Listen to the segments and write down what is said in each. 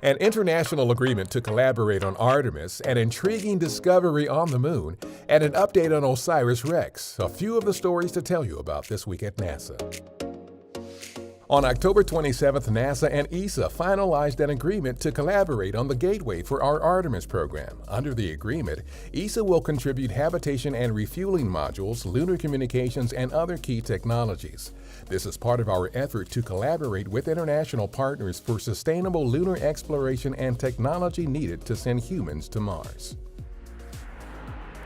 An international agreement to collaborate on Artemis, an intriguing discovery on the moon, and an update on OSIRIS-REx, a few of the stories to tell you about this week at NASA. On October 27th, NASA and ESA finalized an agreement to collaborate on the gateway for our Artemis program. Under the agreement, ESA will contribute habitation and refueling modules, lunar communications, and other key technologies. This is part of our effort to collaborate with international partners for sustainable lunar exploration and technology needed to send humans to Mars.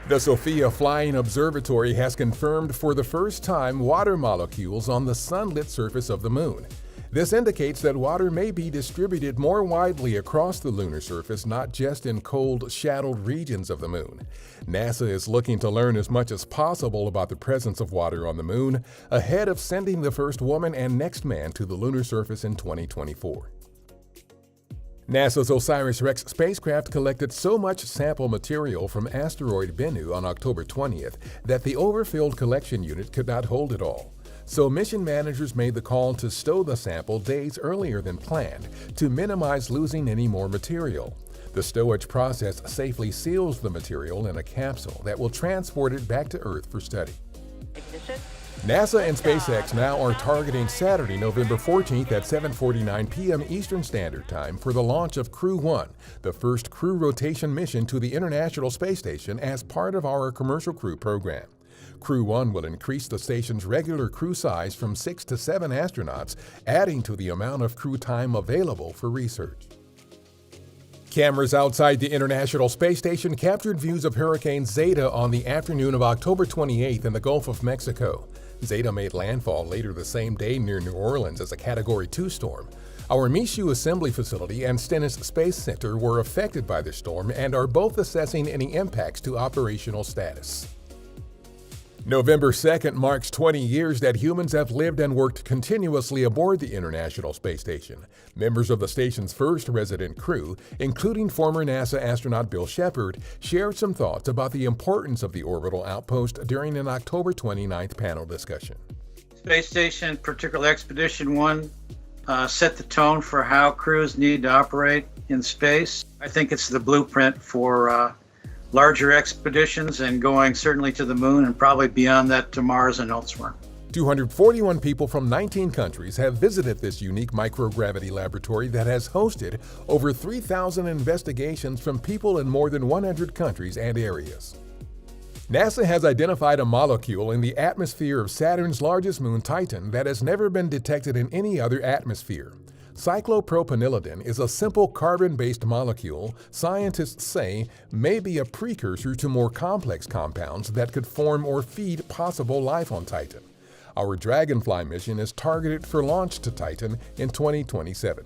The SOFIA Flying Observatory has confirmed for the first time water molecules on the sunlit surface of the moon. This indicates that water may be distributed more widely across the lunar surface, not just in cold, shadowed regions of the moon. NASA is looking to learn as much as possible about the presence of water on the moon ahead of sending the first woman and next man to the lunar surface in 2024. NASA's OSIRIS-REx spacecraft collected so much sample material from asteroid Bennu on October 20th that the overfilled collection unit could not hold it all. So mission managers made the call to stow the sample days earlier than planned to minimize losing any more material. The stowage process safely seals the material in a capsule that will transport it back to Earth for study. NASA and SpaceX now are targeting Saturday, November 14th at 7:49 p.m. Eastern Standard Time for the launch of Crew 1, the first crew rotation mission to the International Space Station as part of our Commercial Crew program. Crew 1 will increase the station's regular crew size from 6 to 7 astronauts, adding to the amount of crew time available for research. Cameras outside the International Space Station captured views of Hurricane Zeta on the afternoon of October 28th in the Gulf of Mexico. Zeta made landfall later the same day near New Orleans as a Category 2 storm. Our Michoud Assembly Facility and Stennis Space Center were affected by the storm and are both assessing any impacts to operational status. November 2nd marks 20 years that humans have lived and worked continuously aboard the International Space Station. Members of the station's first resident crew, including former NASA astronaut Bill Shepard, shared some thoughts about the importance of the orbital outpost during an October 29th panel discussion. Space Station, particularly Expedition 1, set the tone for how crews need to operate in space. I think it's the blueprint for larger expeditions and going certainly to the moon and probably beyond that to Mars and elsewhere. 241 people from 19 countries have visited this unique microgravity laboratory that has hosted over 3,000 investigations from people in more than 100 countries and areas. NASA has identified a molecule in the atmosphere of Saturn's largest moon, Titan, that has never been detected in any other atmosphere. Cyclopropanylamide is a simple carbon-based molecule scientists say may be a precursor to more complex compounds that could form or feed possible life on Titan. Our Dragonfly mission is targeted for launch to Titan in 2027.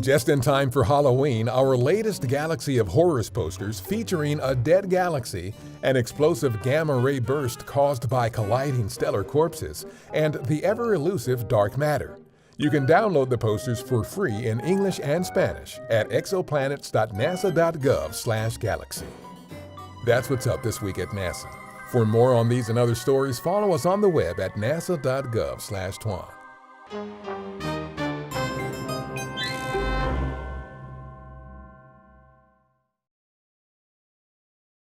Just in time for Halloween, our latest Galaxy of Horrors posters featuring a dead galaxy, an explosive gamma-ray burst caused by colliding stellar corpses, and the ever-elusive dark matter. You can download the posters for free in English and Spanish at exoplanets.nasa.gov/galaxy. That's what's up this week at NASA. For more on these and other stories, follow us on the web at nasa.gov/twan.